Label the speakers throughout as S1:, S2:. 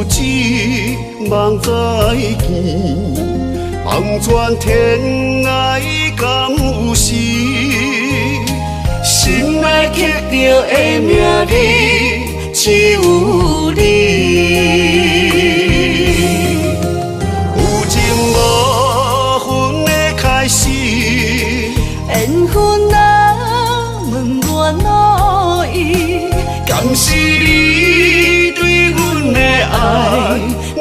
S1: 自己梦再见，望全天涯敢有时，心内刻着的名字只有你。有情无分的开始，
S2: 缘分啊，问我哪意？
S1: 敢是你对阮的爱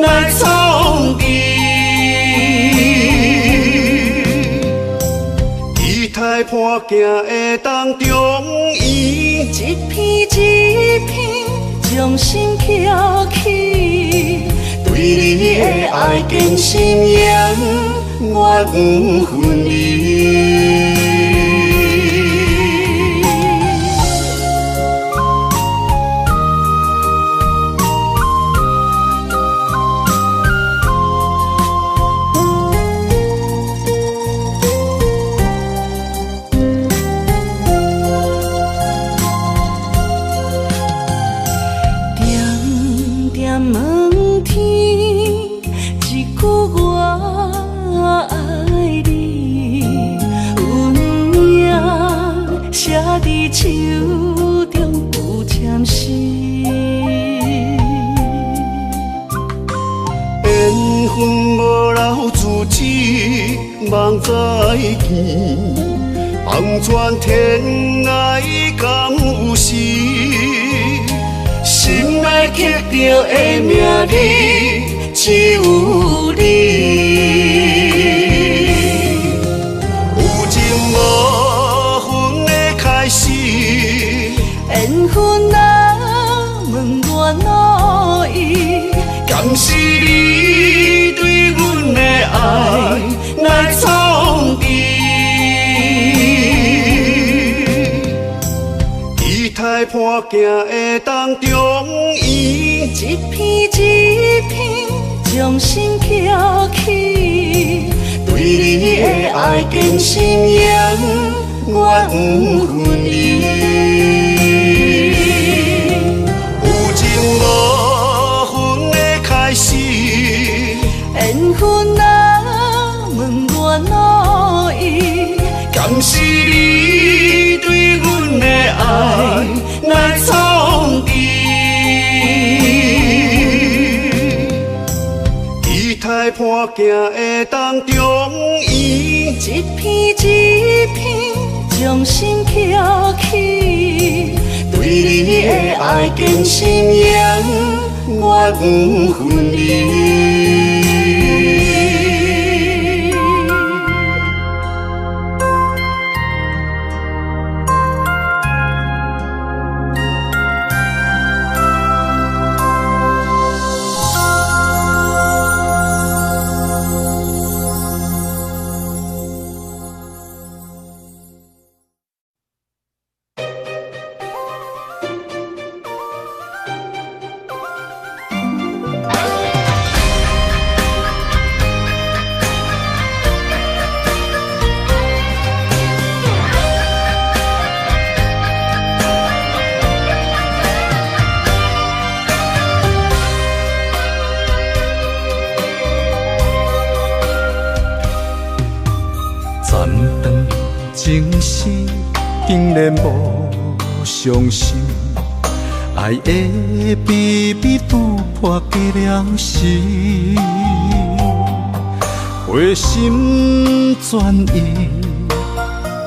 S1: 来创治？期待伴行的当中伊
S2: 一片一片将心翘起，
S1: 对你的爱坚信仰，我不分离。
S2: 问天一句我爱你，运命写伫手中有签诗。
S1: 缘分无留自己梦再见，望全天涯敢有时，心内刻着的名字只有你。有情无分的开始，
S2: 缘分啊，问我哪意？
S1: 敢是你对阮的爱来创治？期待伴行的当中伊
S2: 一片一片将心翘起，
S1: 对你的爱坚信仰，我不分离。有情无分的开始，
S2: 缘分啊，问我哪意？
S1: 敢是你对阮的爱来创治？期待伴行的当中伊
S2: 一片一片将心翘起，
S1: 对你的爱坚信仰，我不分离。
S3: 情丝竟然无伤心，爱的秘密拄破解了时，回心转意，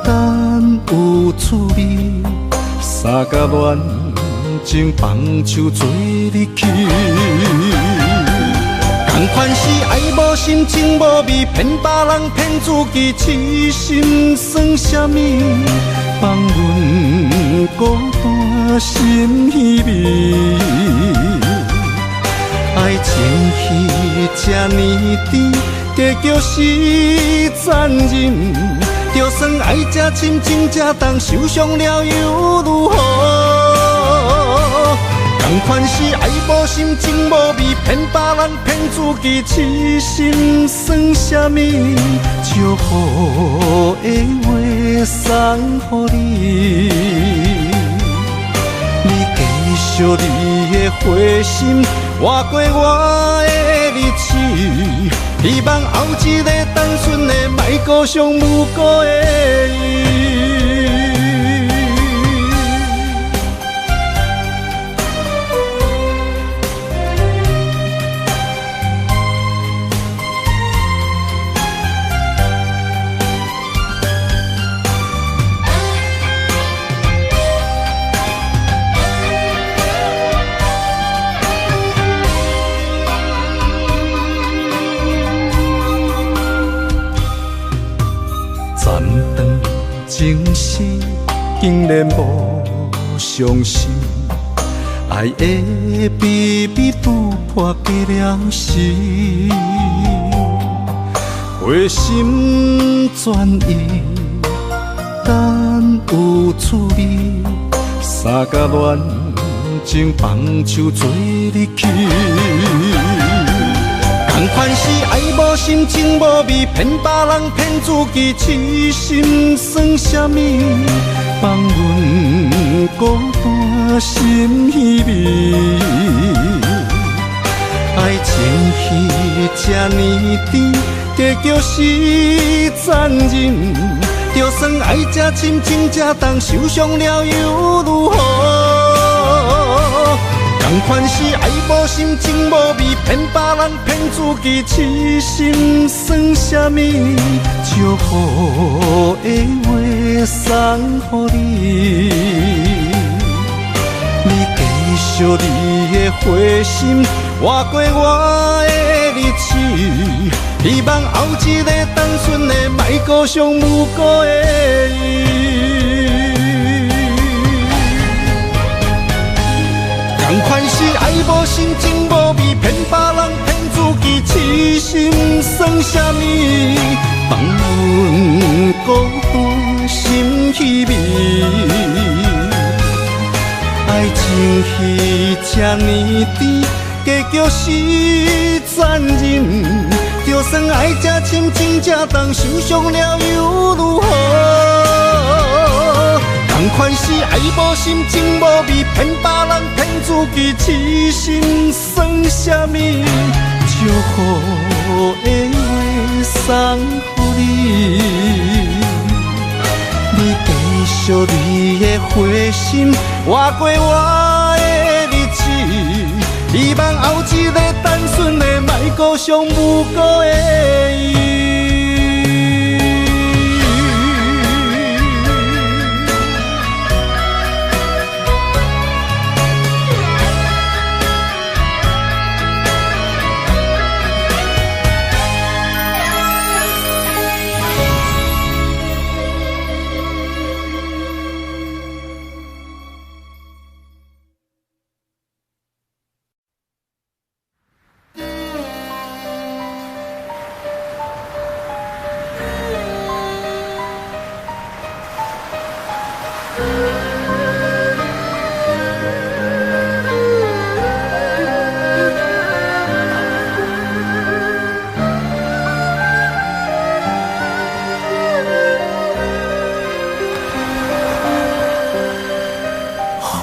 S3: 等有趣味，三甲恋情放手做日去。同款是爱无心，情无味，骗别人，骗自己，痴心算什么？放阮孤单心稀微，爱情戏这呢甜，结局是残忍。就算爱这深，情这重，受伤了又如何？同款是爱无心，情无味，骗别人，骗自己，痴心算什么？祝福的话送予你，你继续你的花心，活过我的日子，希望后一个单纯的，莫顾上无辜的伊。情是竟然无伤心，爱的秘密拄破解了时，回心转意，等有趣味，三甲恋情放手做日去。同款是爱无心，情无味，骗别人，骗自己，痴心算什么？放阮孤单心稀微。爱情戏这呢甜，结局是残忍。就算爱这深，情这重，受伤了又如何？同款是爱无心，情无味，骗别人，骗自己，痴心算什么？祝福的话送予你，你继续你的花心，活过我的日子，希望后一个单纯的，莫顾上无辜的伊。同款是爱无心，情无味，骗别人，骗自己，痴心算什么？放阮孤单心稀微。爱情戏这呢甜，结局是残忍。就算爱这深，情这重，受伤了又如何？同款是爱无心，情无味，骗别人，骗自己，痴心算什么？祝福的话送予你，你继续你的花心，活过我的日子，希望后一个单纯的，莫顾上无辜的伊。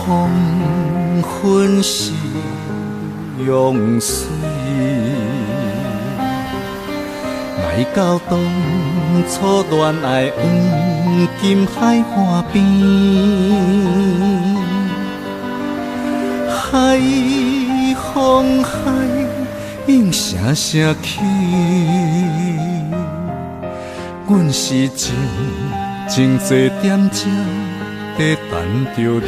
S3: 黄昏是用水，来到当初恋爱黄金海岸边，海风海应声声起，阮是真多点钟在等着你。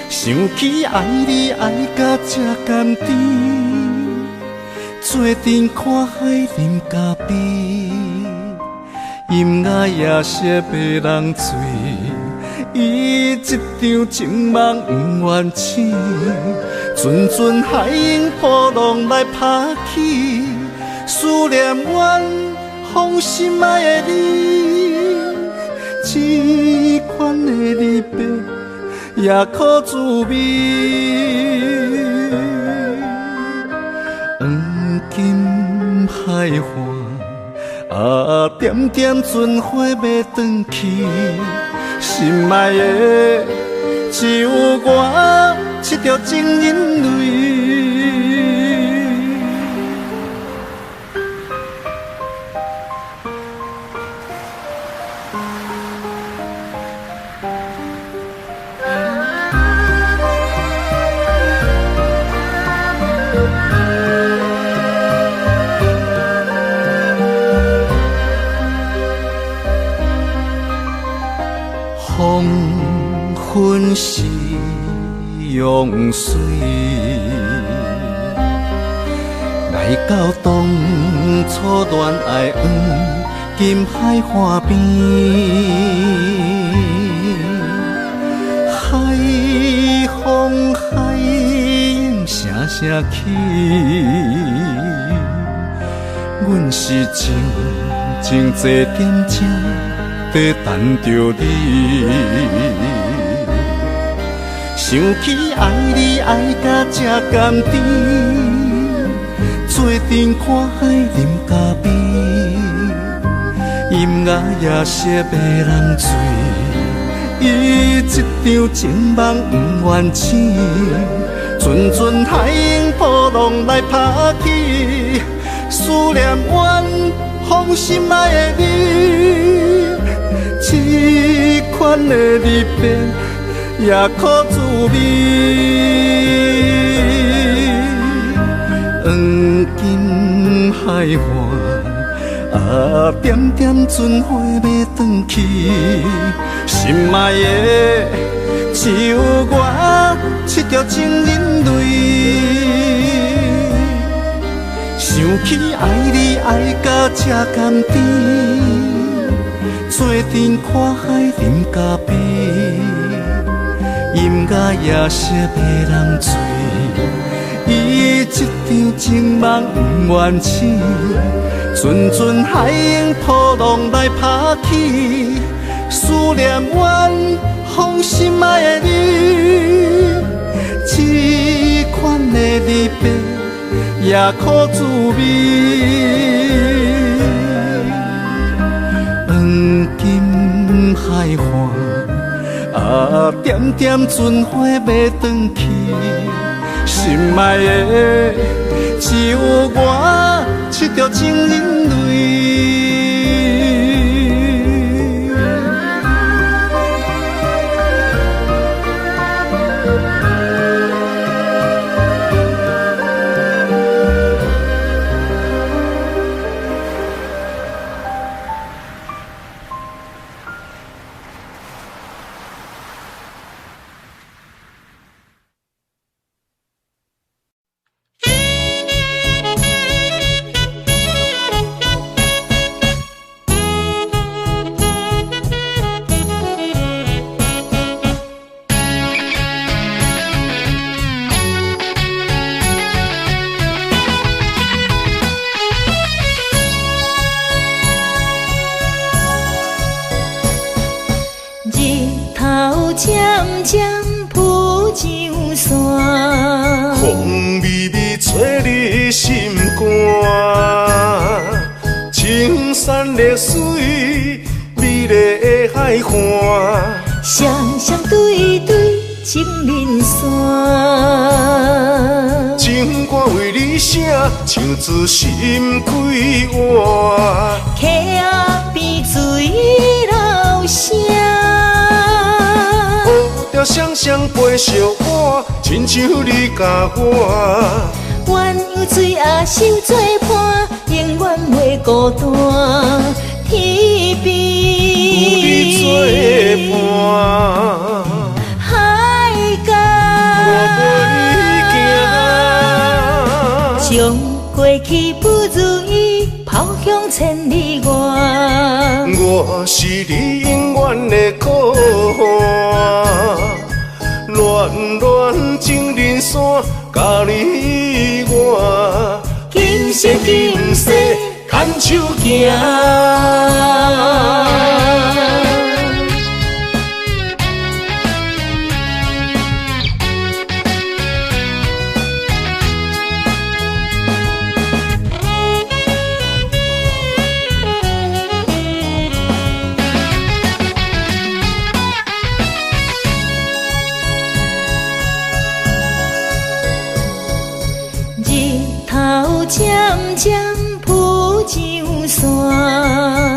S3: 想起爱你爱到这甘甜，做阵看海啉咖啡，音乐也写别人醉，伊一场情梦不愿醒，阵阵海涌波浪来拍起，思念阮放心爱的你，这款的离别也可滋味。黄金海岸，点点春花要转去，心爱的只有我拭着情人泪。黄昏时用水，来到当初恋爱黄金海岸边，海风海影声声起，阮是静坐点钟。在等着你，想起爱你爱甲这甘甜，做阵看海啉咖啡，音乐也是迷人醉，伊一场情梦不愿醒，阵阵海涌波浪来拍起，思念阮芳心爱的你。这款的离别也苦滋味，黄金海岸点点船花要转去，心爱的只有我拭着情人泪，想起爱你爱甲这甘甜。做阵看海啉咖啡，音乐也是迷人醉，伊一场情梦不愿醒，阵阵海涌波浪来拍起，思念阮芳心爱的你，这款的离别也苦滋味。黄金海岸点点船花要转去，心爱的只有我拭着情人泪。
S1: 风微微吹入心肝，青山绿水，美丽的海岸，
S2: 双双对对情人线，
S1: 情歌为你写，唱自心开换，
S2: 溪仔边水流声。
S1: 双双陪相伴，亲像你甲我。
S2: 鸳鸯水啊，守做伴，永远袂孤单。天边
S1: 有你作伴，
S2: 海角
S1: 我陪你行。
S2: 将过去不如意抛向千里外。
S1: 我是你永远的靠岸。恋恋情人线，甲你我，今生今世牵手行。
S2: 江铺酒山，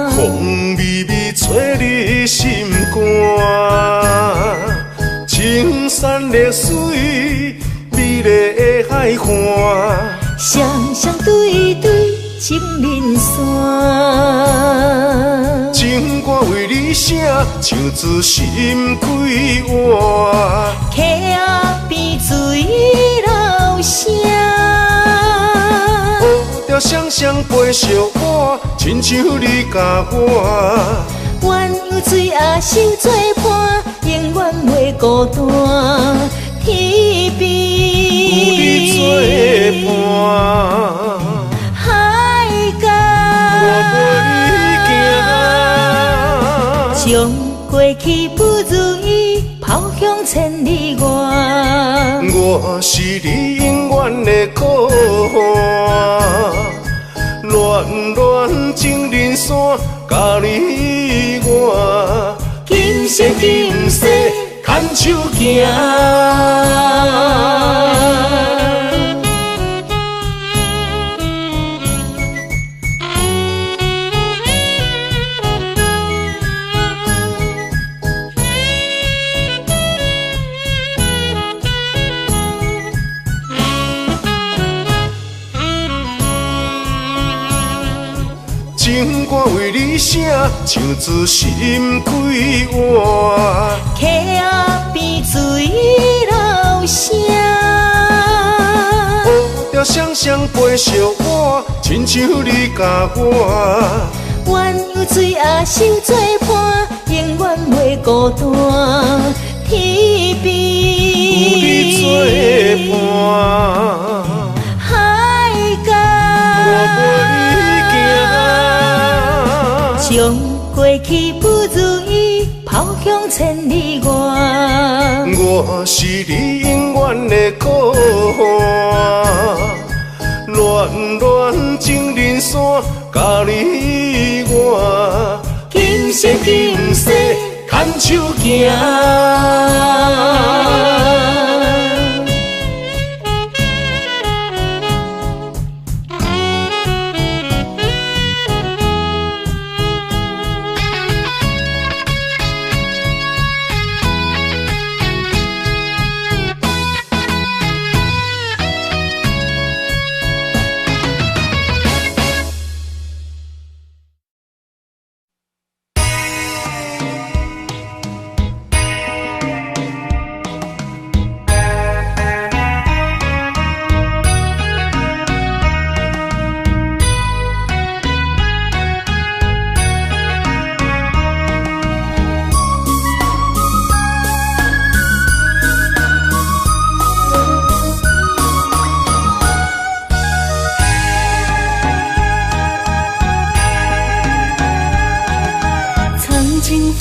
S1: 风微微吹入心肝，青山绿水，美丽的海岸，
S2: 双双对对情人山。
S1: 情歌为你写，唱自心开换。
S2: 溪仔边水流声，
S1: 乌条双双陪相伴，亲像你甲我。
S2: 鸳鸯水仔手作伴，永远袂孤单。天边
S1: 有你作伴，
S2: 海角
S1: 我陪你行。
S2: 将过去不如意抛向千里外。
S1: 我是你永远的靠岸，恋恋情人线，甲你我，今生今世牵手行。情歌为你写，唱自心开换。
S2: 溪仔边水流声，
S1: 乌条双双陪相伴，亲像你甲我。
S2: 鸳鸯水仔手作伴，永远袂孤单。天边
S1: 有你作伴，
S2: 海角
S1: 我陪你行。
S2: 将过去不如意抛向千里外。
S1: 我是你永远的靠岸，恋恋情人线，甲你我，今生今世牵手行。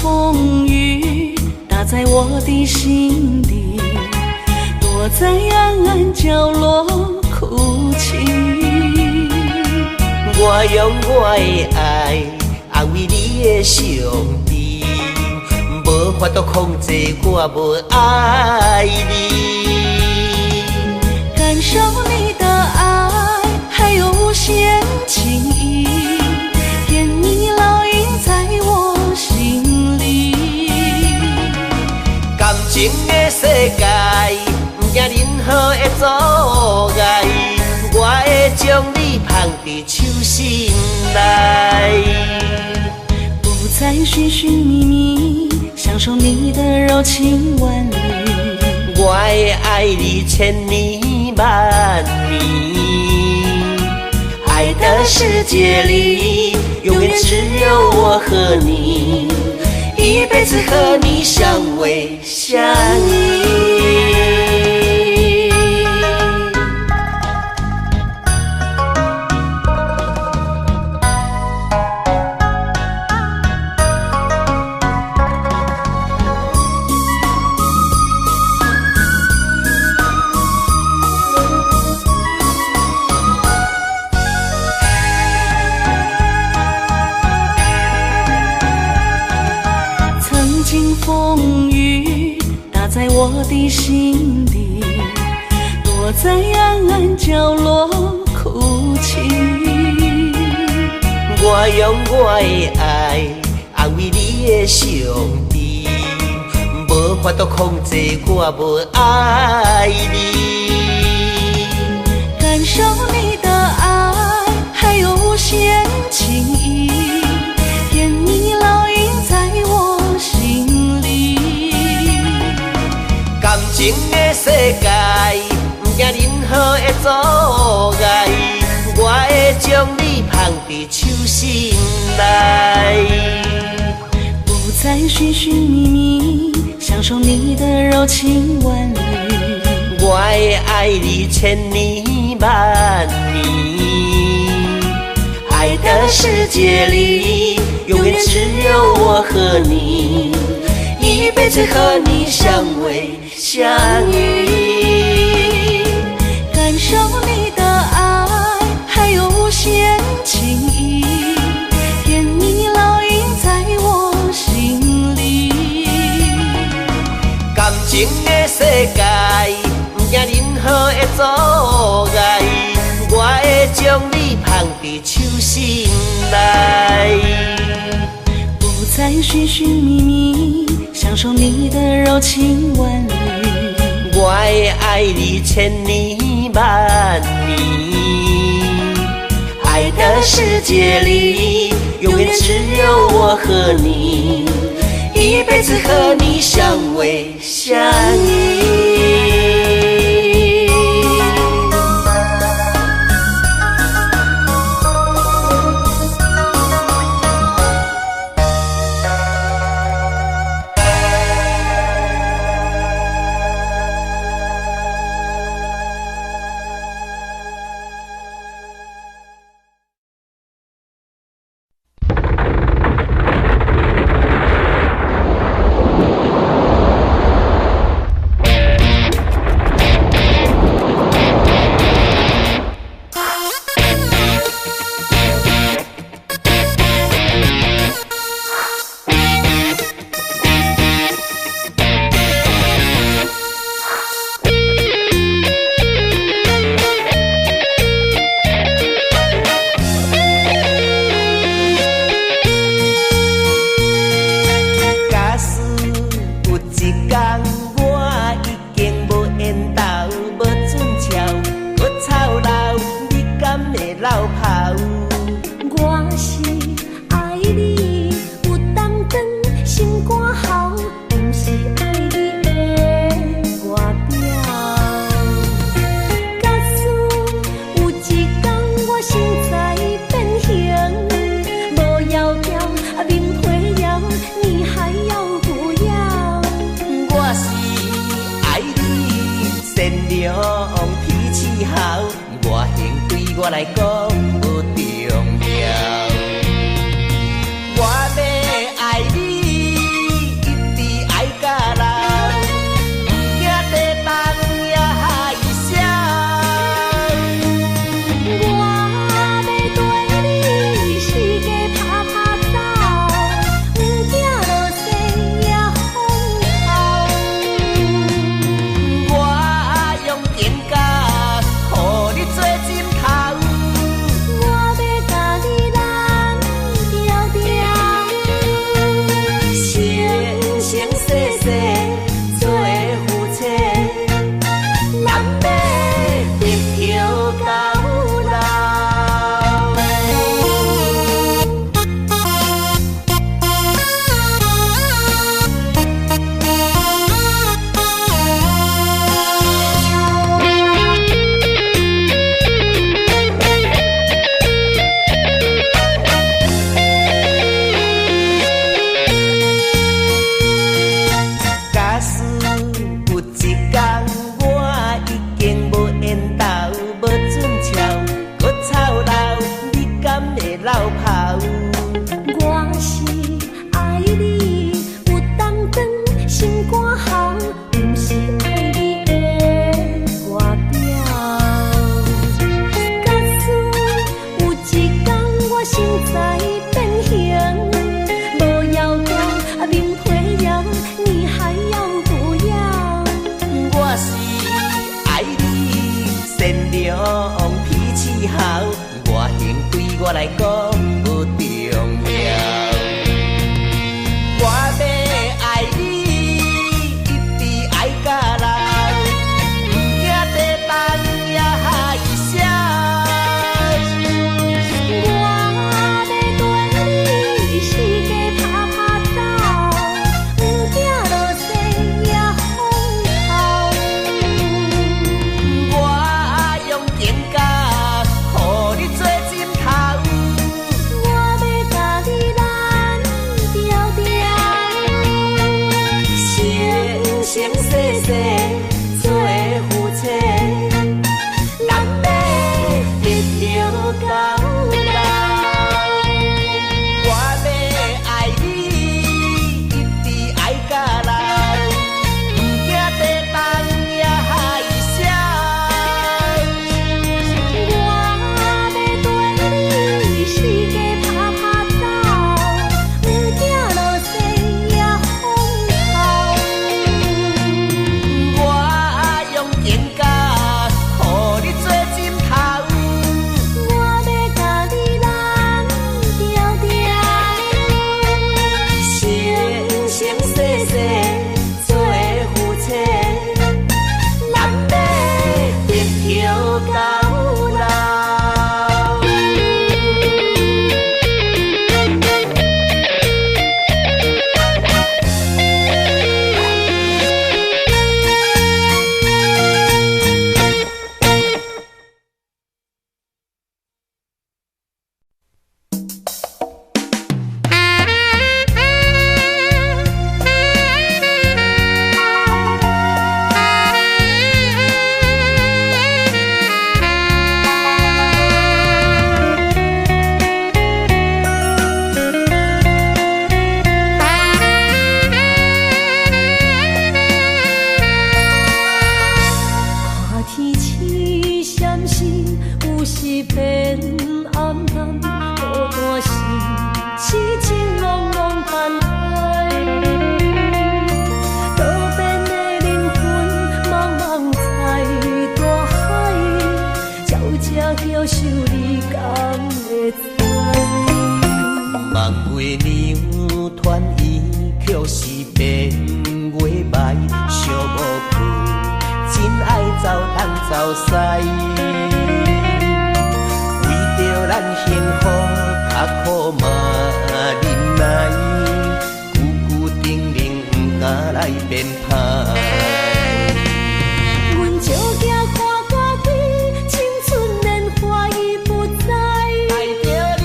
S4: 风雨打在我的心底，躲在暗暗角落哭泣。
S5: 我用我的爱安慰你的伤悲，无法度控制我无爱你。
S4: 感受你的爱，还有无限情意，甜蜜烙印在我心里。
S5: 感情的世界，不惊任何的阻碍，我会将你放伫手心内，
S4: 不再寻寻觅觅，享受你的柔情万里。
S5: 我会爱你千年万年，爱的世界里，永远只有我和你，一辈子和你相偎相依。
S4: 风雨打在我的心底，躲在暗暗角落哭泣。
S5: 我用我的爱安慰你的伤悲，无法度控制我无爱你。
S4: 感受你的爱，还有无限情意，甜蜜烙印在我心里。
S5: 感情的世界，不惊任何的阻碍，我会将你放伫手心内。
S4: 不再寻寻觅觅，享受你的柔情万缕。
S5: 我会爱你千年万年，爱的世界里，永远只有我和你，一辈子和你相偎相依。
S4: 感受你的爱，还有无限情意，甜蜜烙印在我心里。
S5: 感情的世界，不惊任何的阻碍，我会将你放伫手心内。
S4: 不再寻寻觅觅，享受你的柔情万缕。
S5: 我会爱你千年万年，爱的世界里，永远只有我和你，一辈子和你相偎相依。来讲有重要。我要爱你，一直爱到老，不惊地动也一声。
S2: 我要跟你四界拍拍走，不惊落雪也风头。
S5: 我用情感，予你做枕头。
S2: 我要甲你咱条条，生生世世做夫妻，咱要直到到老。我要爱你，一直爱到老，不惊地动也一声。我要跟你四界拍拍走，不惊落雪也风头。
S5: 我用情感，予你做枕头。
S2: 我要甲你咱条条，生生世世做夫妻，咱要直到到老。看天星闪闪，有时变暗淡，孤单时痴情茫茫叹海。多变的灵魂，茫茫在大海，照这享受你敢会知？
S5: 梦月娘团圆，却是变月白，寂无伴。真爱走东走西，为着咱幸福，较苦嘛忍耐，久久定定不敢来变歹。
S2: 阮照镜看歌己，青春年华已不在。
S5: 爱着你，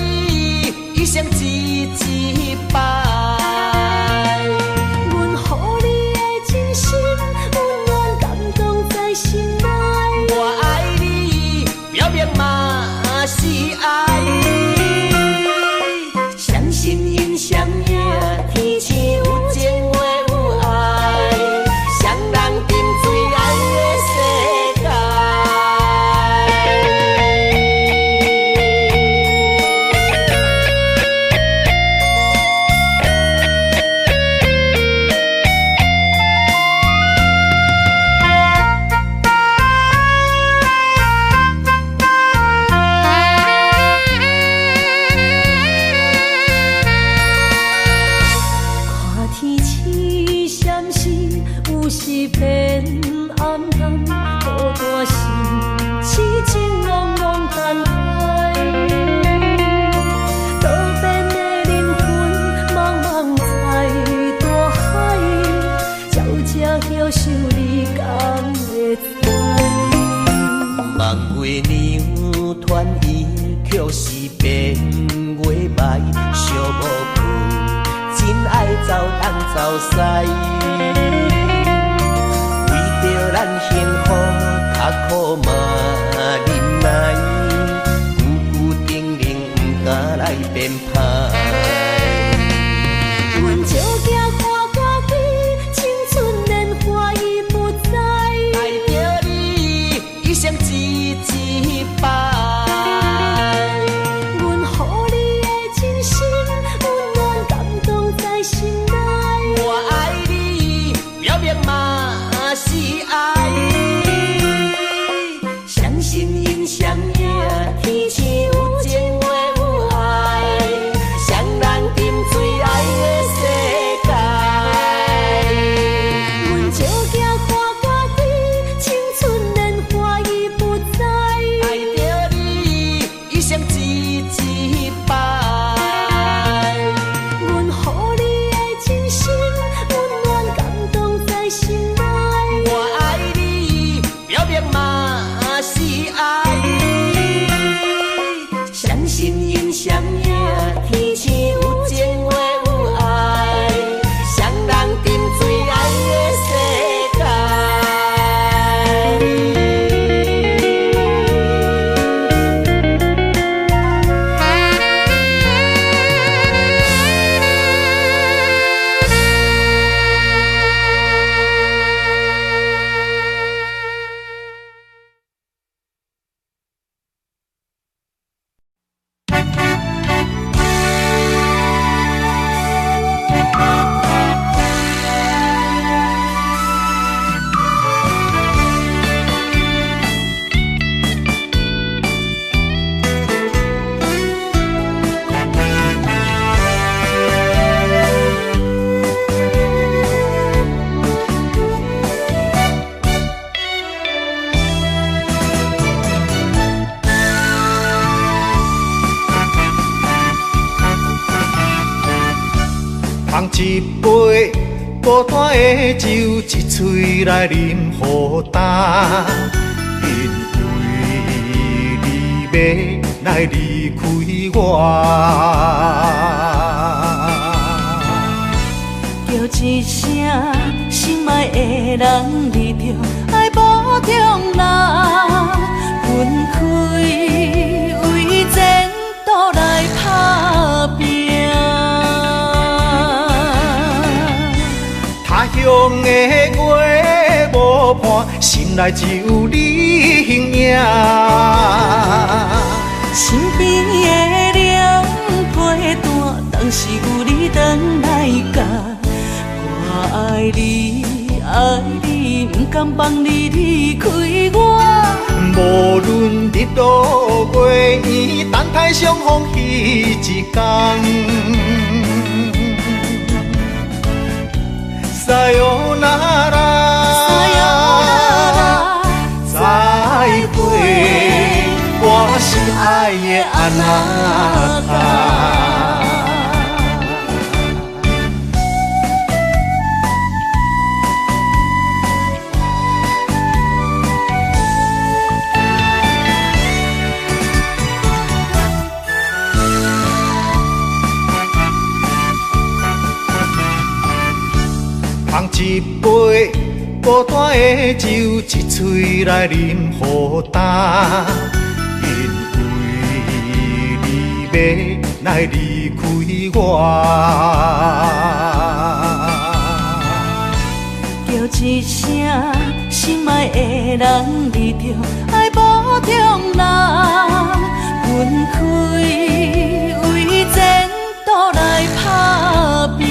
S5: 一生一一拜。
S2: 阮予你的真心，温暖感动在心内。
S5: 我爱你，表明嘛是爱。相信因相约，天星有情话有爱，双人沉醉爱的世界。
S2: 看天星闪闪，有时变暗淡，孤单时痴情茫茫叹海。多变的灵魂，茫茫在大海，照这享受你敢会知？
S5: 梦月娘团圆，却是变月白，寂无伴。真爱走东走西，为着咱幸福，较苦嘛忍耐，久久定定不敢来变歹。
S2: 阮照镜看歌己，青春年华已不在。
S5: 爱着你，一生一一拜。
S2: 阮予你的真心，温暖感动在心内。
S5: 我爱你，表明嘛是爱。相信因相约，天星有情话有
S3: 孤单的酒一嘴来饮予干，因为你要来离开我。
S4: 叫一声心爱的人，你着爱保重啦，分开为前途来打拼。
S3: 他乡的月无伴，心内只有你形影。
S4: 身边的人陪伴，当时有你回来甲。我爱你，爱你，不甘放你离开我。
S3: 无论日落月圆，等待相逢彼一天。撒哟那拉，再会，我心爱的安那达。捧一杯孤单的酒，一嘴来饮予干，因为你要来离开我。
S4: 叫一声心爱的人，你着爱保重啦，分开为前途来打拼。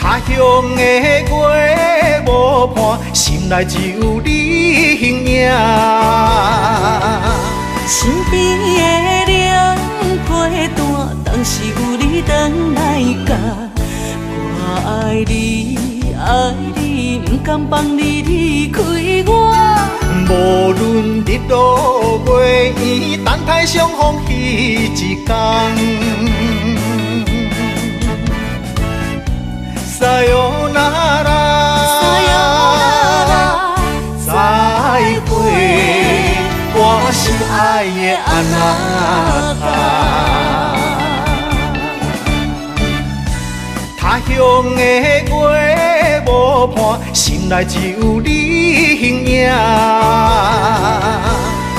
S3: 他乡的月无伴，心内只有你形影。
S4: 身边的人陪伴，当时有你回来甲。我爱你，爱你，不甘放你离开我。
S3: 无论日落月圆，等待相逢彼一天。撒哟那拉，再会，我心爱的安那达。他乡的月无伴，心内只有你形影。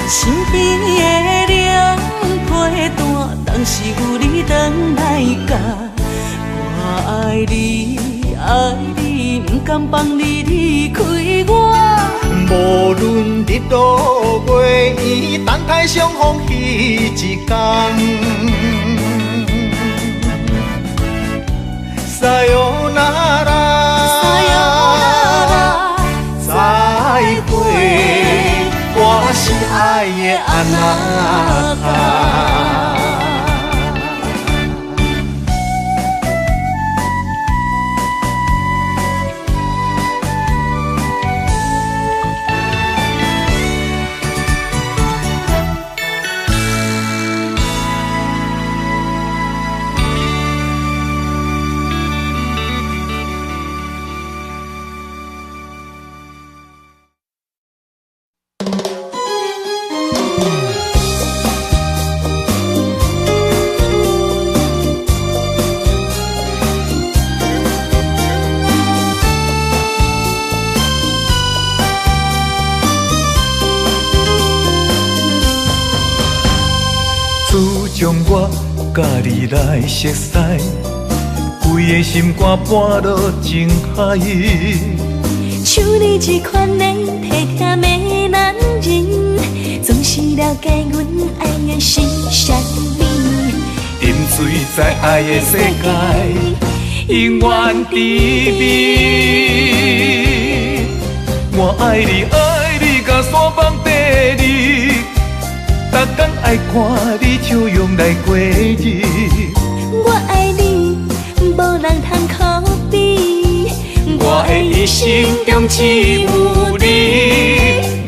S4: 身边的人陪伴，当时有你回来甲。我爱你，爱你，不甘放你离开我。
S3: 无论日落月圆，等待相逢彼一天。撒哟那拉，再会，我心爱的安那达。将我甲你来熟悉，规个心肝搬落情海。
S2: 像你这款的体贴的男人，总是了解阮爱的是啥物。
S3: 饮醉在爱的世界，永远甜蜜。我爱你，爱你，甲山崩地裂。逐天爱看你笑容来过日，
S2: 我爱你，无人通可比。
S3: 我的一生中只有你。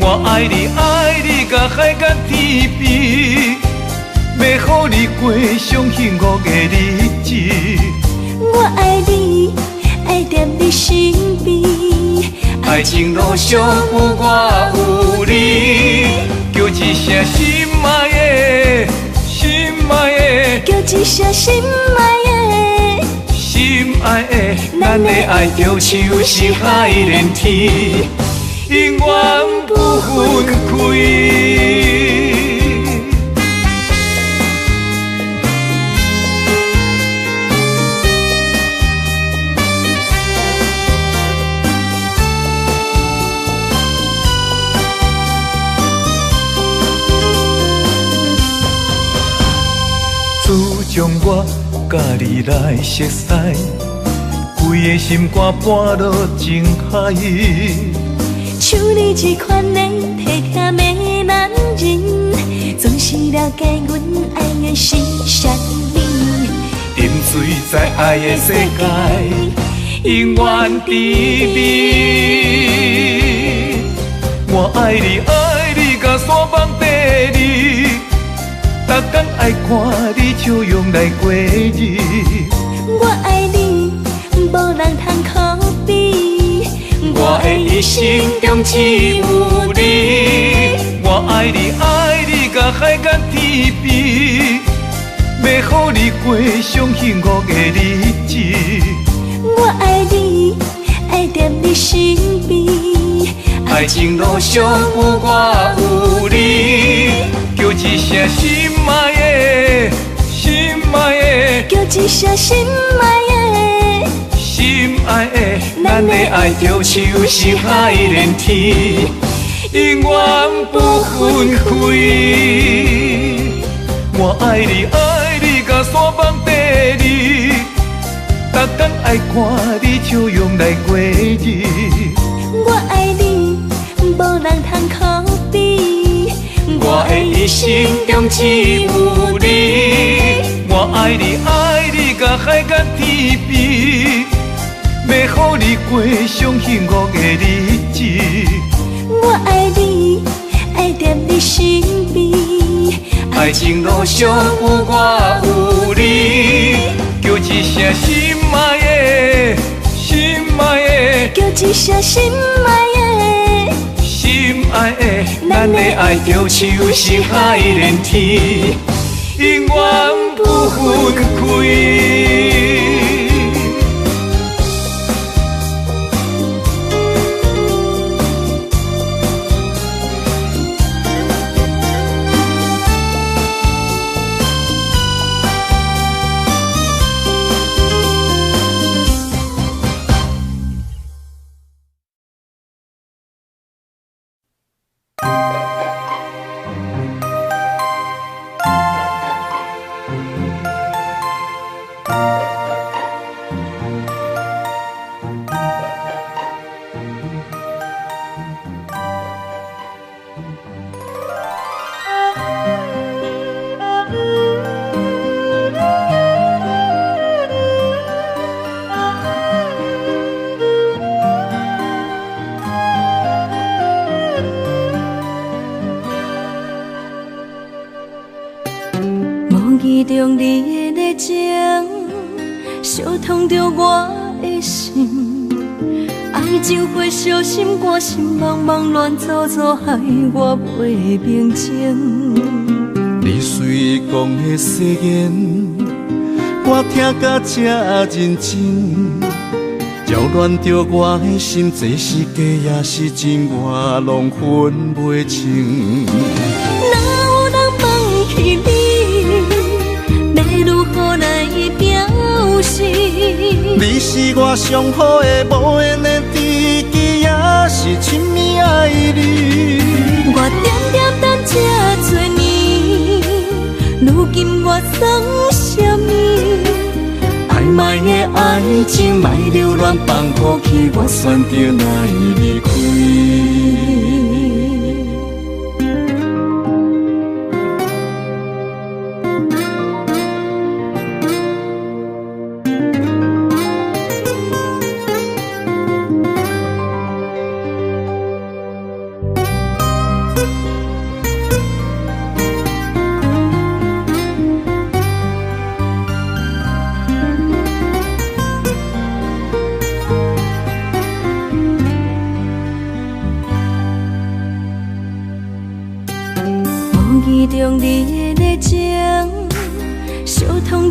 S3: 我爱你，爱你，甲海角天边，要予你过上幸福的日子。
S4: 我爱你，爱踮你身边。
S3: 爱情路上有我有你，叫一声心爱的，心爱的，
S4: 叫一声心爱的，
S3: 心爱的，咱的爱就像是海连天，永远不分开。自从我甲你来熟悉，规个心肝搬落情海。
S4: 像你这款的体贴的男人，总是了解阮爱的是啥物。
S3: 沉醉在爱的世界，永远甜蜜。我爱你，爱你，甲山崩地裂。逐天爱看你笑容来过日，
S4: 我爱你，无人通可比。
S3: 我的一生中只有你。我爱你，爱你，甲海角天边，要予你过上幸福的日子。
S4: 我爱你，爱踮你身边。
S3: 爱情路上有我有你，叫一声心爱的，心爱的，
S4: 叫一声心爱的，
S3: 心爱的，咱的爱就像是海连天，永远不分开。我爱你，爱你，甲山崩地裂，逐天爱看你笑容来过日。
S4: 我爱你，无人通可比。
S3: 我的一生中只有你。我爱你，爱你，甲海角天边，要予你过上幸福的日子。
S4: 我爱你，爱踮你身边。
S3: 爱情路上有我有你，叫一声心爱的，心爱的，
S4: 叫一声心爱的，
S3: 心爱的，咱的爱就像是海连天，永远不分开。
S4: 记中你的热情，烧痛着我的心。爱情会小心肝，心茫茫乱糟糟，害我袂平静。
S3: 你随讲的誓言，我听甲这认真，扰乱着我的心，这是假也是真，我拢分袂清。
S4: 哪有人忘记你，要如何来表示？
S3: 你是我上好的无缘的知己，也是深密爱你。
S4: 我点点等这多年，如今我算什么？暧昧的爱情，莫流乱放乎去，我选择来离开。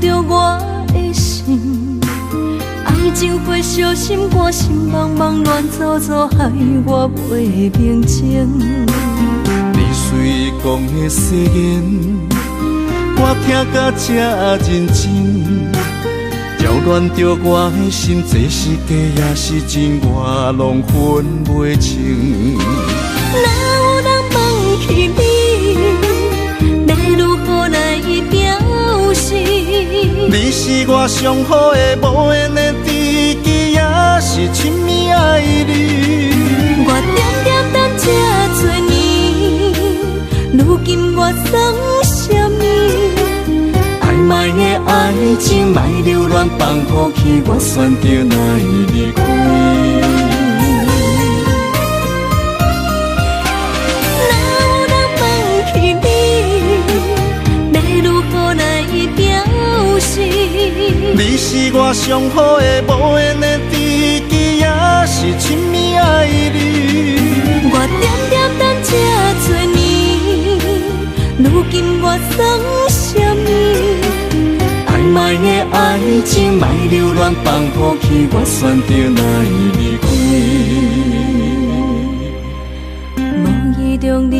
S2: 着我的心，爱情火烧心肝，心茫茫乱糟糟，害我袂平静。
S3: 你随讲的誓言，我听甲这认真，扰乱着我的心，这是假也是真，我拢分袂清。
S2: 哪有人忘记你，要如何来表示？
S3: 你是我上好的无缘的知己，也是亲密爱你。
S2: 我点点等这多年，如今我算什么？
S3: 暧昧的爱情，莫流乱放乎去，我选择哪会离开？
S2: 哪有人忘记你，要如何来表示？
S3: 你是我上好的无缘的知己，也是亲密爱你。
S2: 我点点等这多年，如今我算什么？
S3: 暧昧的爱情，莫流乱放乎去，我选择哪会离开？
S2: 无意中你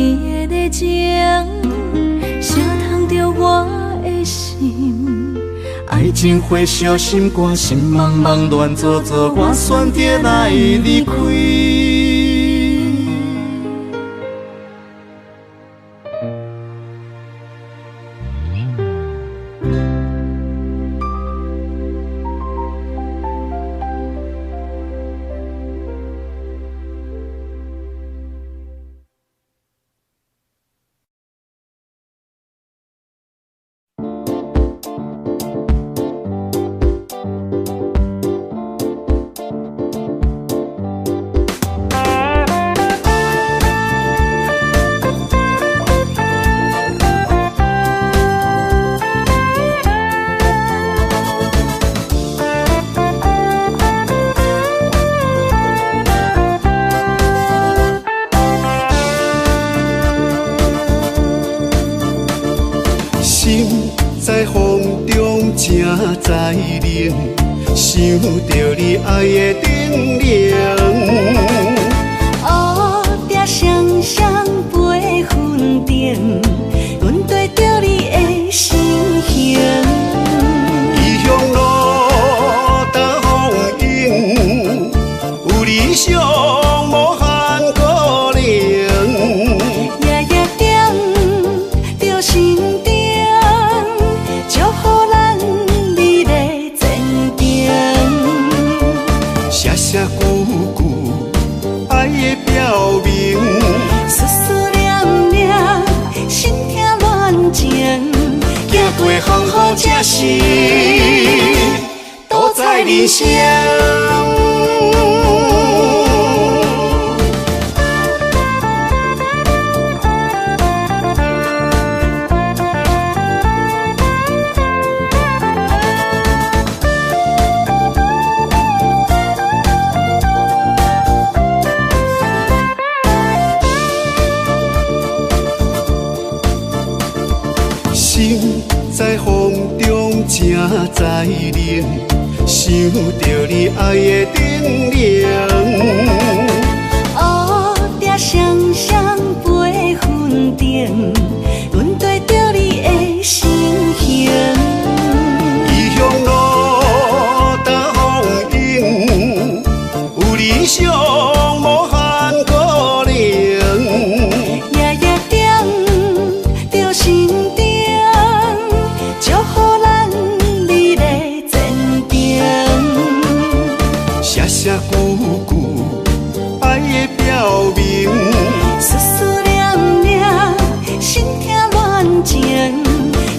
S2: 的热情，烧烫着我的心。
S3: 爱情火烧心肝，心茫茫乱糟糟，我选择哪会离开？
S1: 在风中正在冷，想着你爱的叮咛。
S4: 乌蝶双双飞云顶，阮对着你的心形。
S1: 异乡路搭风影，有理想无限可能。
S4: 夜夜点着心中，祝福咱美丽前程。
S1: 写写句句爱的表明，
S4: 思思念念，心痛乱情。
S1: 行过风雨这是都在人生。心在风中正在冷，想着你爱的叮咛。
S4: 乌蝶双双飞云顶，阮对着你的心形。
S1: 异乡路搭风影，有理想无限可能。
S4: 夜夜点着心中，祝福咱美丽前程。
S1: 写写句句爱的表明，
S4: 思思念念，心痛乱情。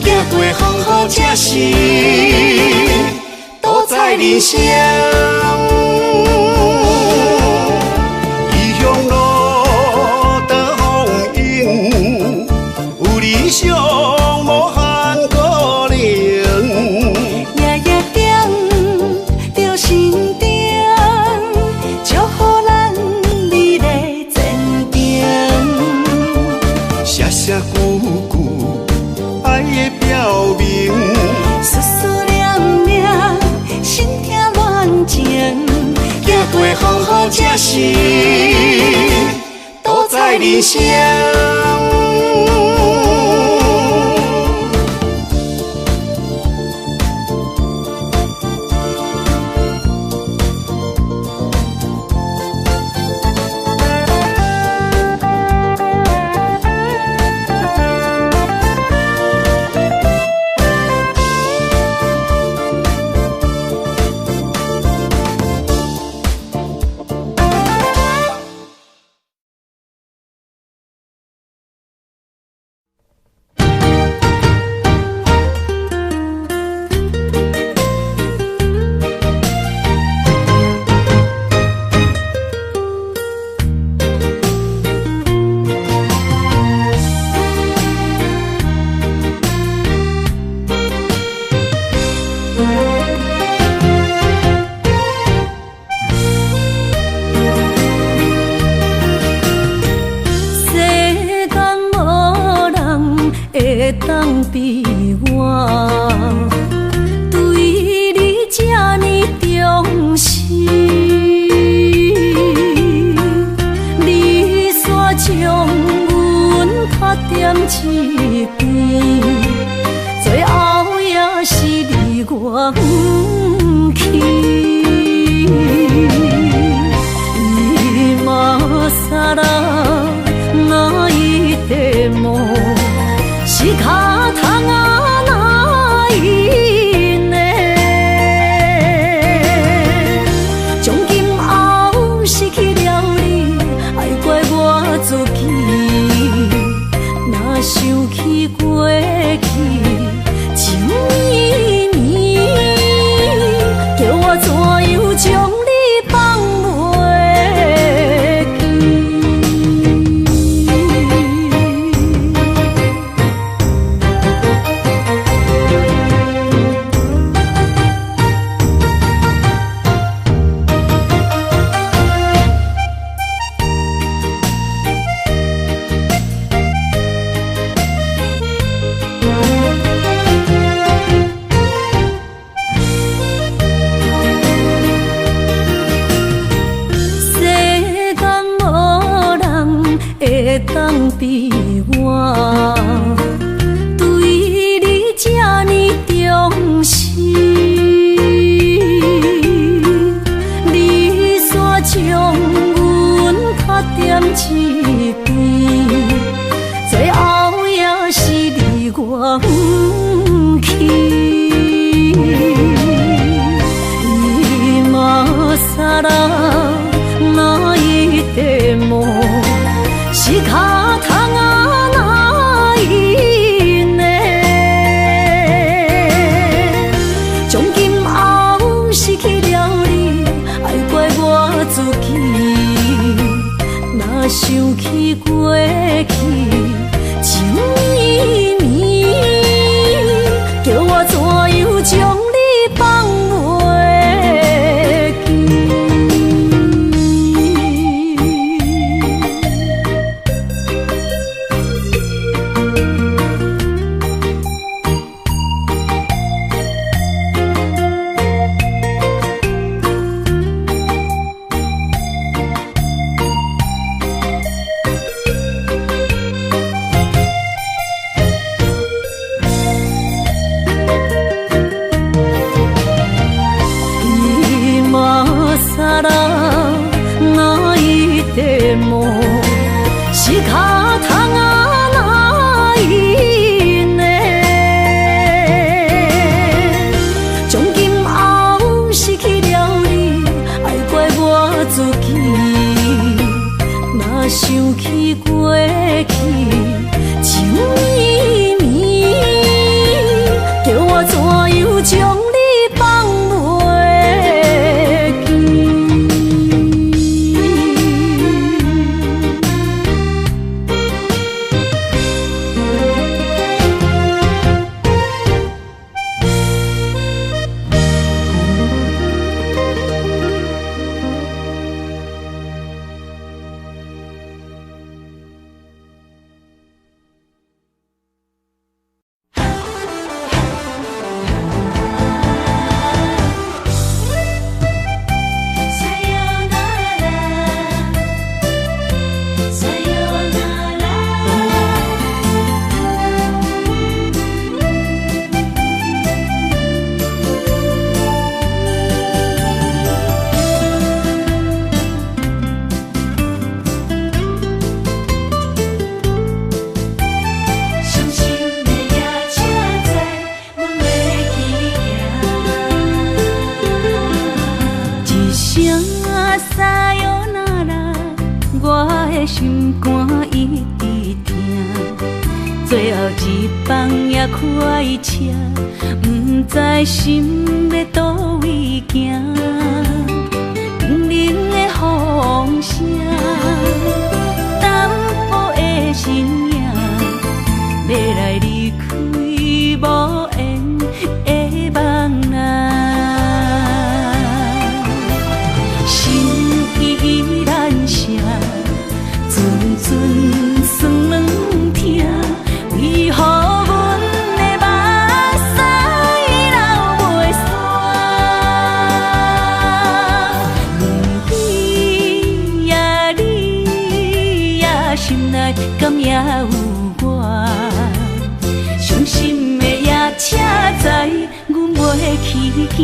S1: 行过风雨这是都在人生。异乡路搭风影，有理想无限可能。
S4: 夜夜点着心中，祝福咱美丽前程。
S1: 写写句句爱的表明，
S4: 思思
S1: 来好好吃是都在人生。
S2: 当比我对你这呢重视，你煞将阮拍点一边，最后也是你我不去。今さら泣いても仕方がないね。从今后失去了你，爱怪我自己。若想起过去情绵绵，叫我怎样将你放袂记？当比我对你这呢重视，你煞将阮拍点一边，最后也是你我不去。今さら泣いても仕方がないね。从今后失去了你，爱怪我自己。若想起过去情绵绵，叫我怎样将你放袂记？今さら泣いても仕方がないね。从今后失去了你，爱怪我自己。若想起过去情绵绵，叫我怎样将你放袂记？一声撒哟那拉，我的心肝一直疼。最后一放也开车，不知心要倒位行。冷冷的风声，淡薄的身影，要来离开无缘的梦啊。心依然声，阵阵酸软疼。为何阮的目屎流袂煞？问你呀，你呀，心内敢也有我？伤心的夜车载，阮袂去行。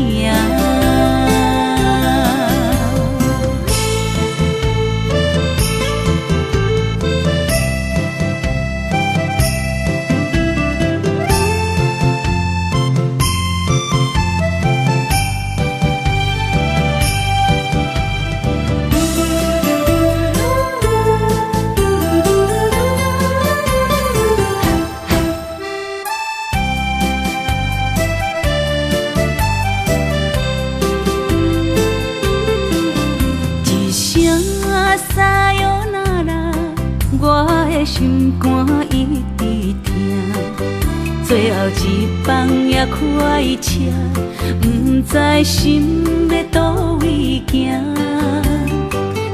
S2: 撒哟那拉，我的心肝一直疼。最后一放也开车，不知心要倒位行。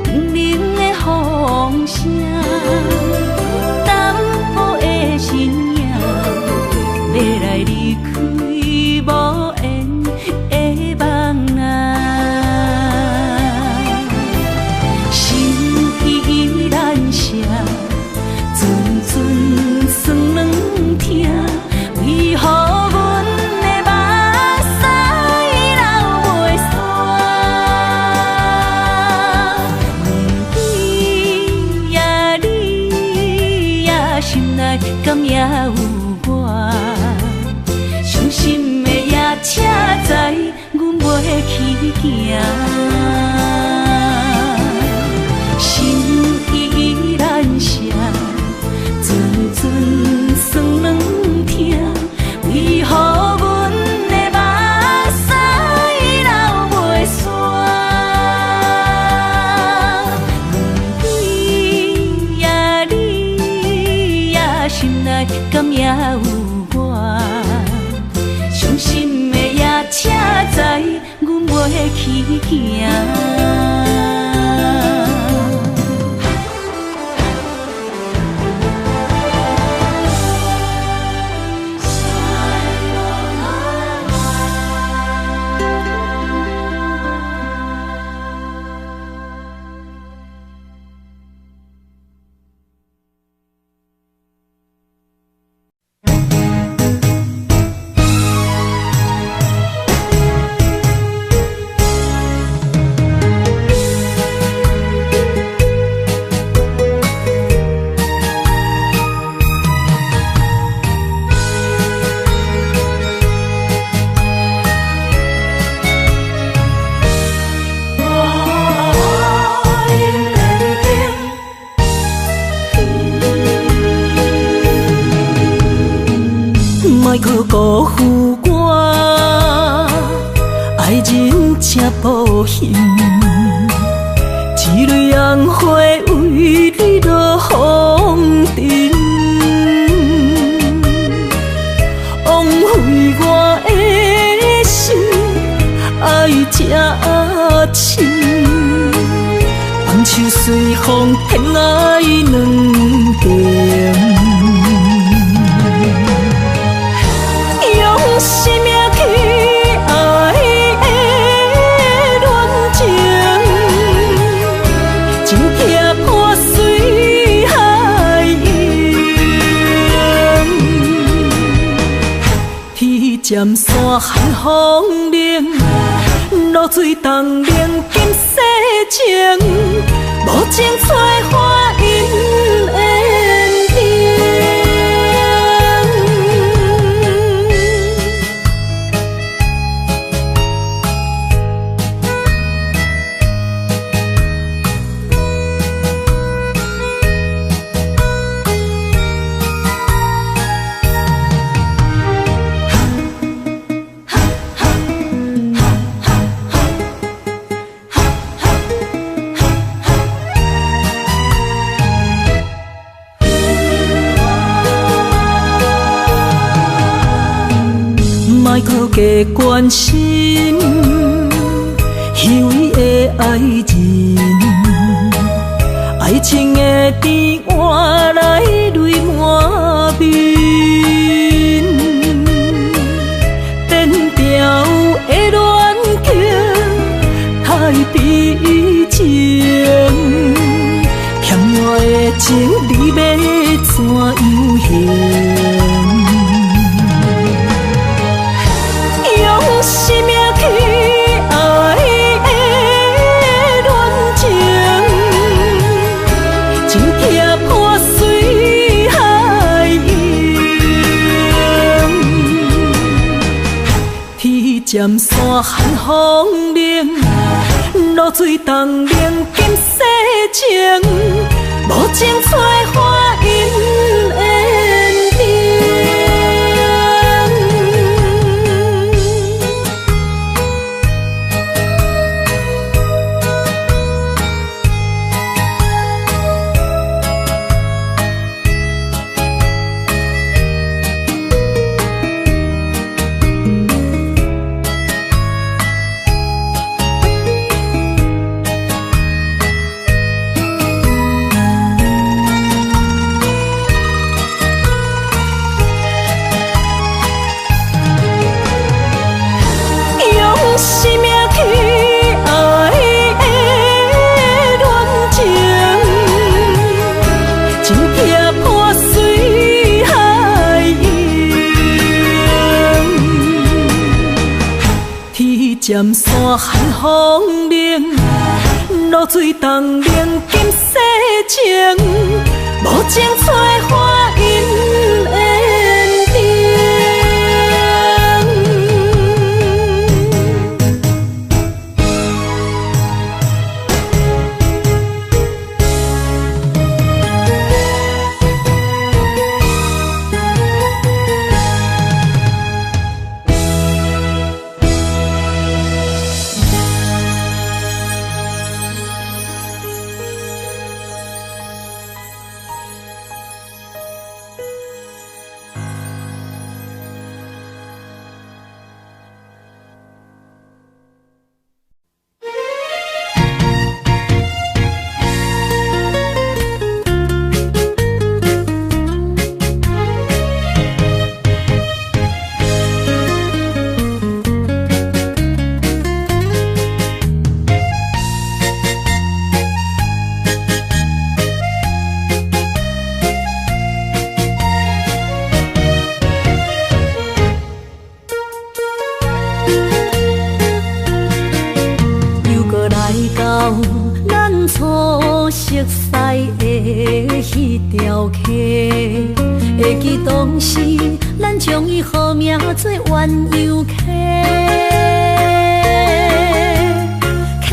S2: 冷冷的风声，淡薄的身影，要来离开无缘的梦啊。阵阵酸软疼，为何阮的目屎流袂煞？问你呀，你呀，心内敢也有我？伤心的夜车载，阮袂去行。心依然声，阵阵酸软疼，为何阮的目屎流袂煞？问你呀，你呀，心内敢也有我？伤心的夜车载，阮袂去行。
S4: 莫去辜负我，爱人正保险，一蕊红花为你落风尘，枉费我的心，爱这深，放手随风偏爱两边。生命去爱的恋情，真痛破碎海洋。天渐山寒风冷，露水冻凝金世情，无情催花因缘定。加关心，虚伪的爱人，爱情的甜换来泪满面，变调的恋情太悲情，欠我的情你要怎样还？用生命去爱的恋情，真痛破水海涌，天渐山寒风冷，露水冻冷金世情，无情催花因缘定。生命去爱的恋情，真痛破水海涌，天渐山寒风冷，露水冻冷金世情，无情催花因缘定。会记当时，咱将伊号名做鸳鸯溪，溪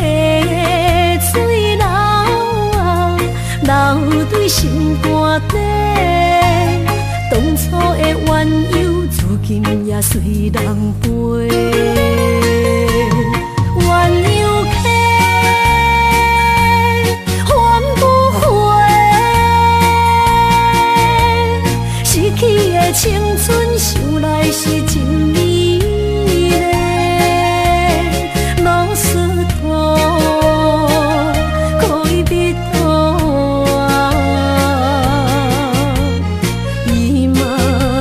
S4: 水流啊，流对心肝底。当初的鸳鸯，如今也随人飞。鸳鸯溪。青春想来是真美丽，老师徒可以比图啊，伊嘛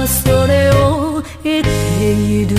S4: 所了的地路。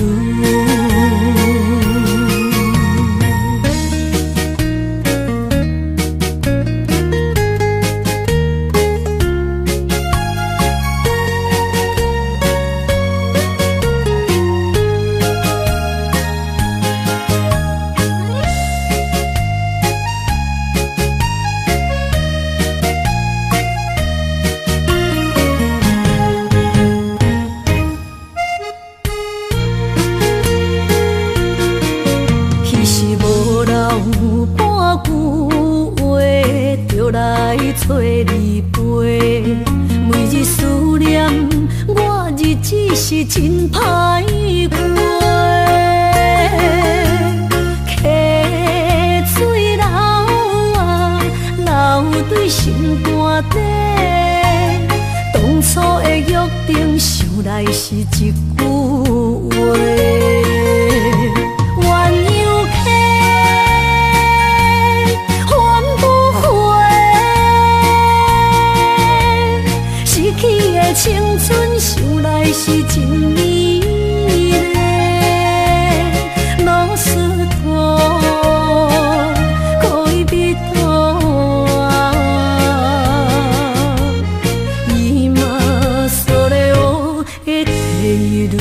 S4: 找你陪，每日思念，我日子是真歹过。溪水流啊，流对心肝底。当初的约定，想来是一句话。
S2: 是真美丽，老师徒可以比多啊，今それを得ている。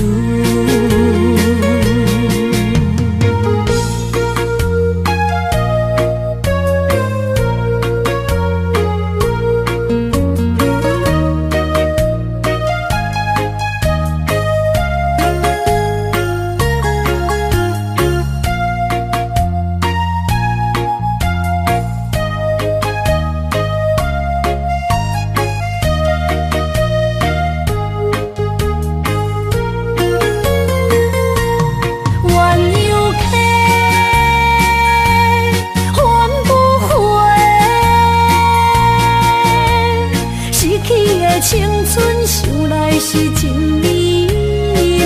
S2: 青春想来是真美丽，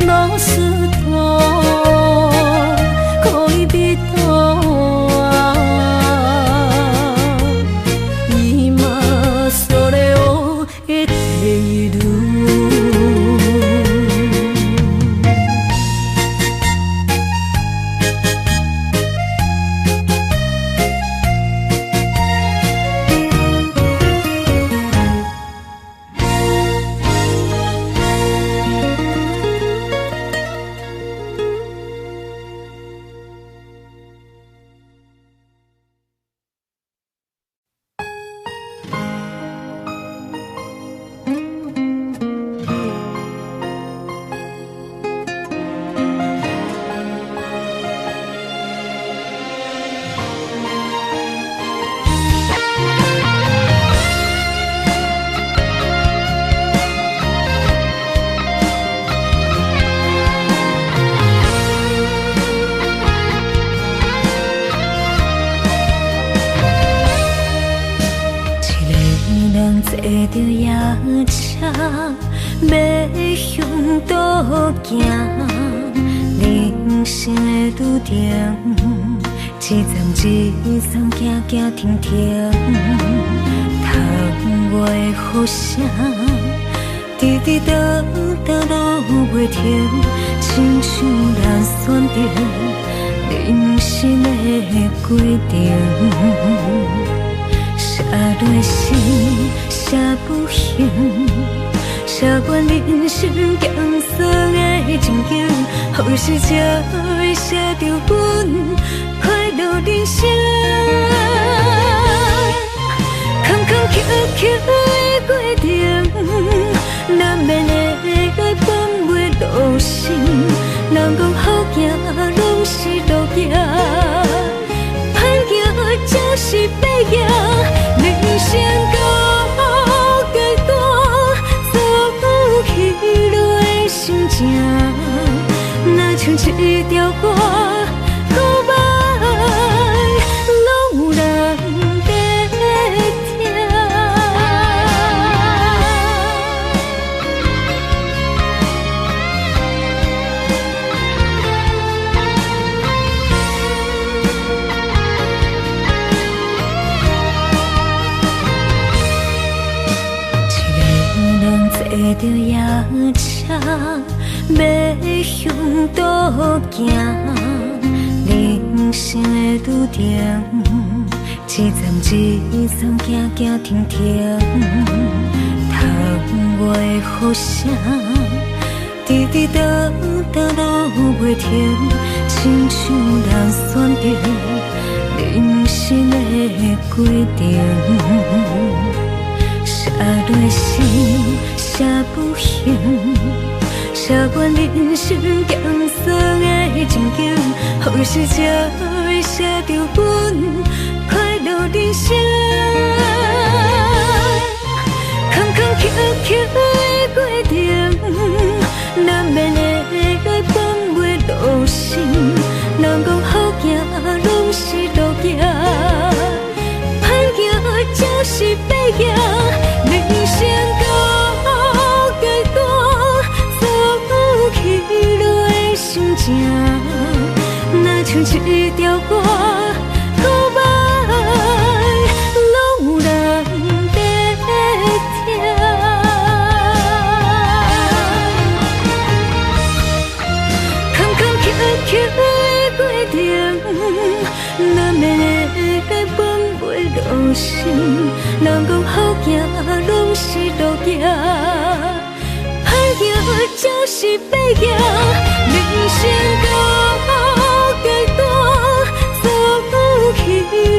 S2: 老师徒可以比多啊，今それを得ている。坐着夜车，要向倒行。人生的路程，一站一站，行行停停。窗外的雨声，滴滴答答落袂停，亲像咱选择人生的规定。写落诗，写不行，写完人生艰涩的情景，何时才会写着阮快乐人生？坎坎坷坷的过程，难免会来翻袂落心。人讲好行拢是路行，歹行就是白行。人生到阶段，走起落的心情，若像一条歌，古摆拢有人在听。坐着夜车，要向倒行。人生的路程，一站一站，行行停停。窗外的雨声，滴滴答答落袂停，亲像咱选择人生的规定。写落诗，写不行，写完人生艰涩的情景，何时才会写着阮快乐人生？坎坎坷坷的过程，难免会来翻袂落心。人讲好行拢是路行，歹行就是白行。人生到阶段，走起落的心情，若像一条歌，古摆拢有人在听。难免会来分袂落心。人讲好行拢是路行，歹行就是歹行，人生到阶段，所有起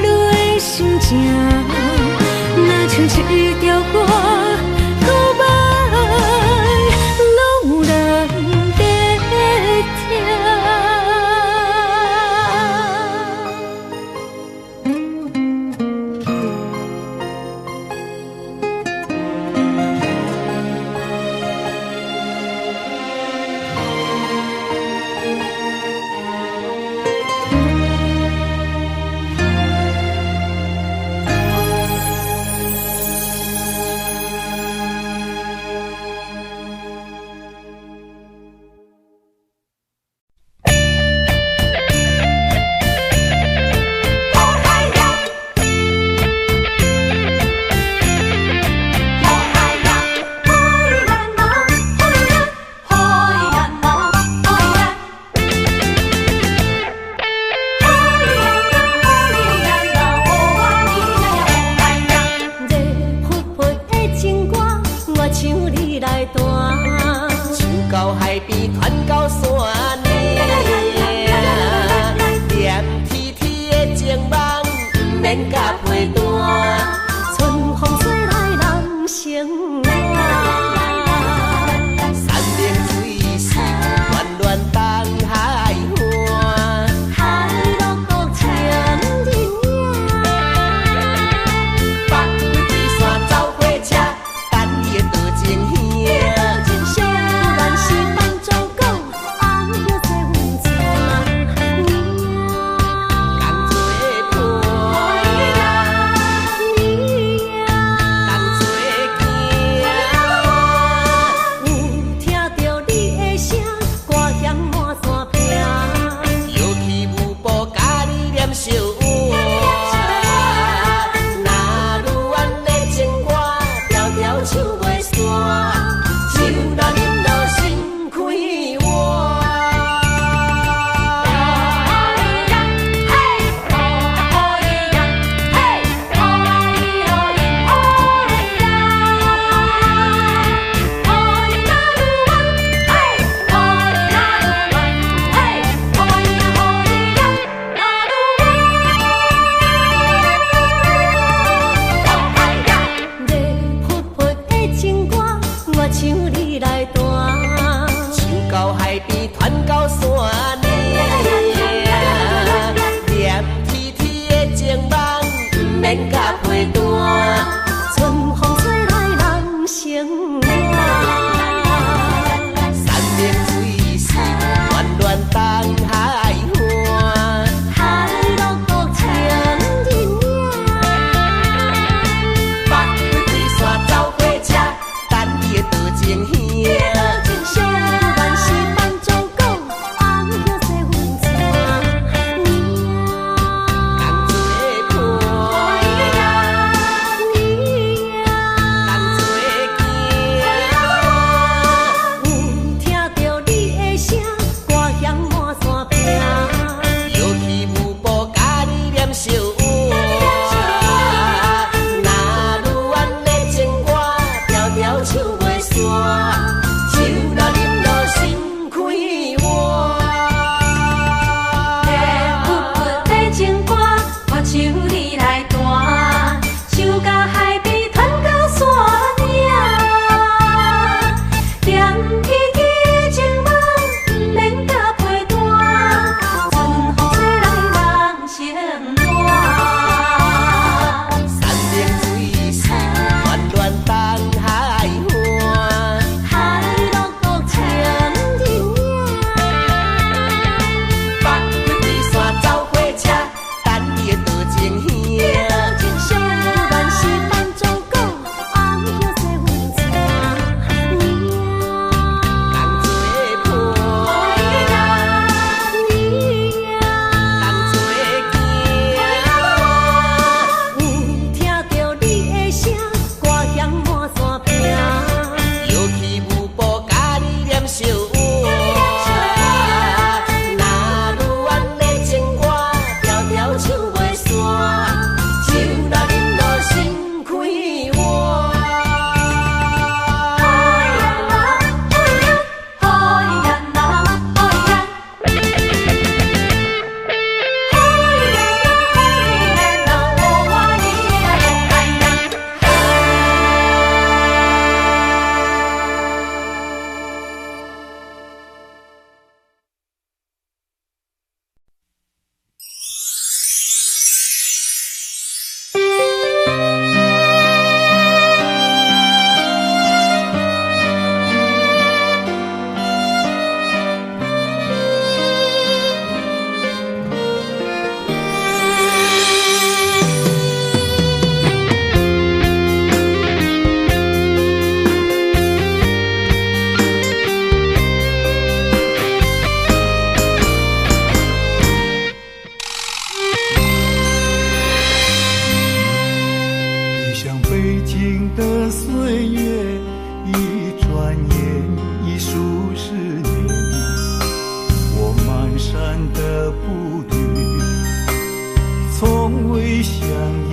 S2: 落的心情，若像一条歌，古摆拢有人在听。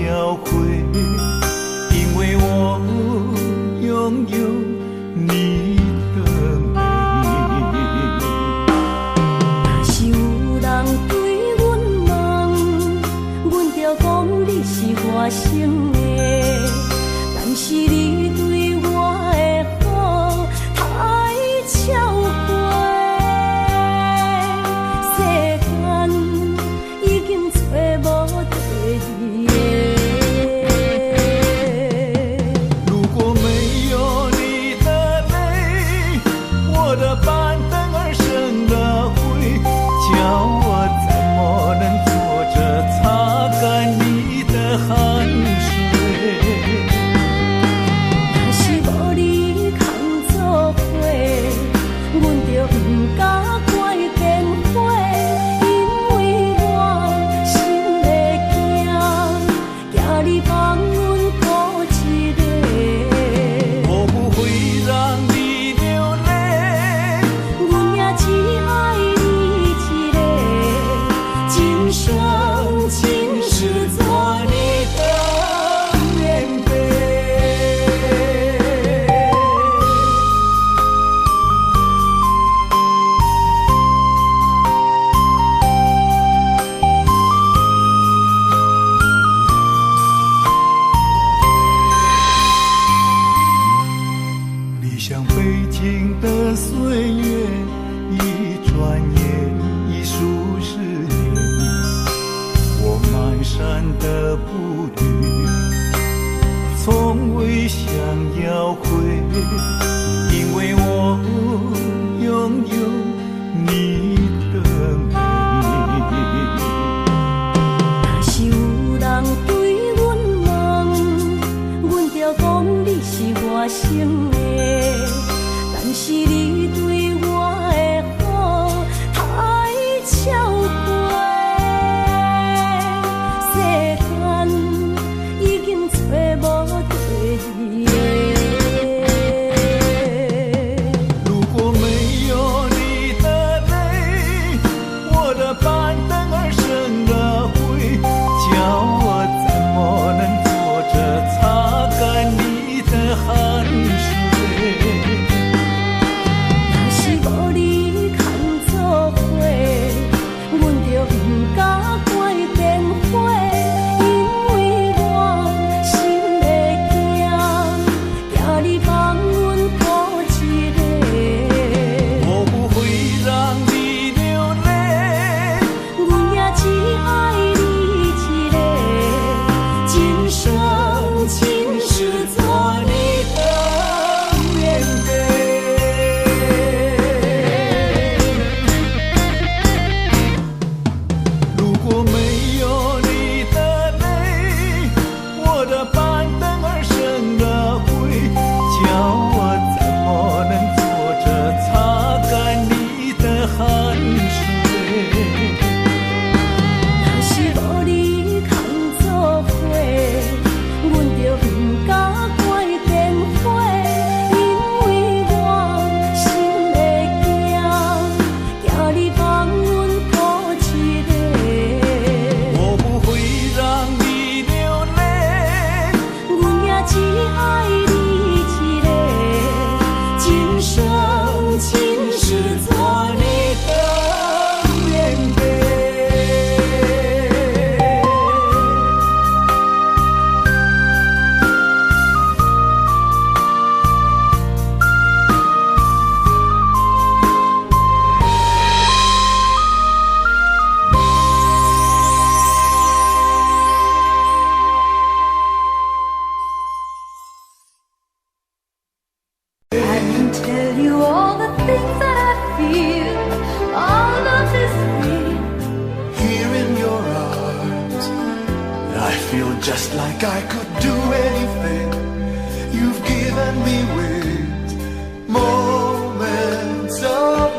S3: 要回，因为我拥有你的美。
S4: 若是有人对阮问，阮就讲你是外省的，但是你对我的好太超过。世间已经找无第二个。
S3: 如果没有你的泪，我的板凳儿生了灰，叫我怎么能坐着擦干你的汗水？
S4: 若是无你空做伙，阮就不敢怪变化，因为我心会惊，惊你放阮孤一个。
S3: 我不会让你流泪，
S4: 阮也只爱你一个，今生今世做你的棉被。你像北京的岁月，一转眼已数十年。我蹒跚的步履，从未想要回，因为我拥有你的美。若是有人对阮问，阮就讲你是外省的，但是你对我的好太超过。世间已经找无第二个。
S3: 如果没有你的泪，我的板凳儿生了灰，叫我怎么能坐着擦干你的汗水？
S4: 若是无你空做伙，阮就不敢怪变化，因为我心会惊，惊你放阮孤一个。
S3: 我不会让你流泪，
S4: 阮也只爱你一个，今生今世做你的棉被。
S3: 如果没有你的泪，我的板凳儿生了灰，叫我怎么能坐着擦干你的汗水？
S4: 若是无你空做伙，阮就不敢怪变化，因为我心会惊，惊你放阮孤一个。
S3: 我不会让你流泪，
S4: 阮也只爱你一个，今生今世做你的棉被。I can tell you all the things that I feel. All of this real.
S1: Here in your arms, I feel just like I could do anything. You've given me wings, moments of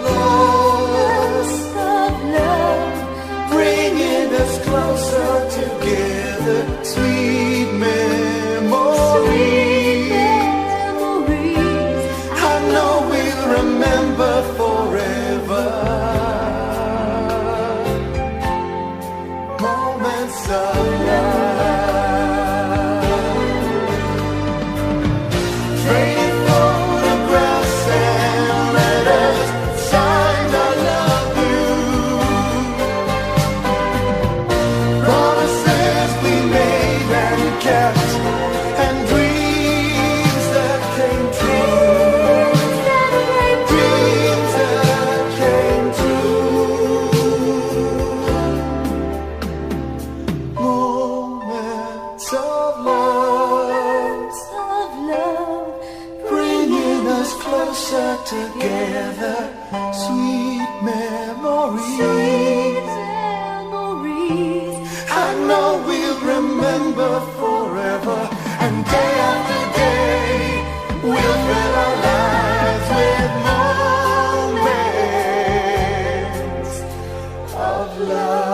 S1: love, bringing us closer together. Sweet memories, I know we'll remember forever. Moments of love.
S3: kept and dreams that came true. Dreams that came true. Moments of love, bringing us closer together. Sweet memories, I know we'll remember forever. And day after day, we'll fill our lives with moments of love.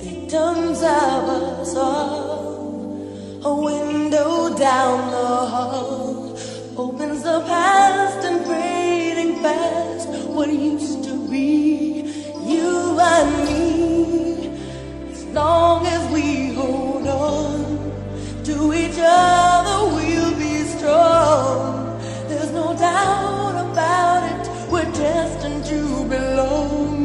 S4: Victims of us all, a window down the hall opens the past and fading fast. What used to be you and me, as long as we hold on to each other, we'll be strong. There's no doubt about it, we're destined to belong.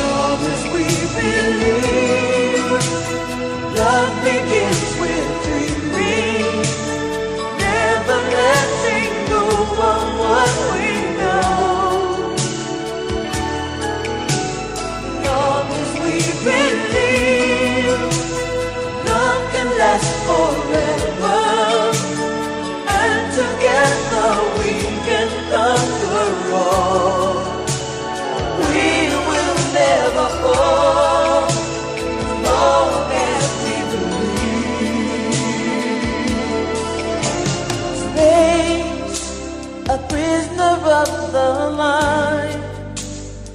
S4: Love as we believe, love begins with dreaming, never letting go of what we know. Love as we believe, love can last forever, and together we can conquer all. We will never fall, as long as we believe. Space, a prisoner of the mind,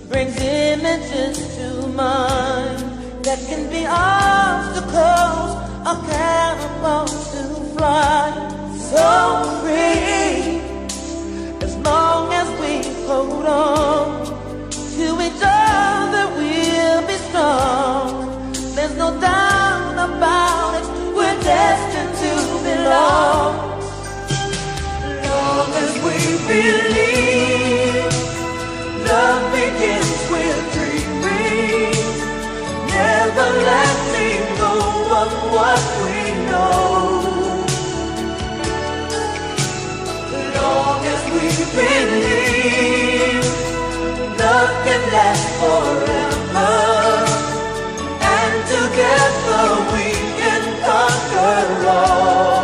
S4: brings images to mind that can be obstacles or catapults to fly. So free, as long as we hold on to each other, we'll be strong. There's no doubt about it, we're destined to belong. Long as we believe, love begins with dreaming, never letting go of what we know. Long as we believe, love can last forever, and together we can conquer all.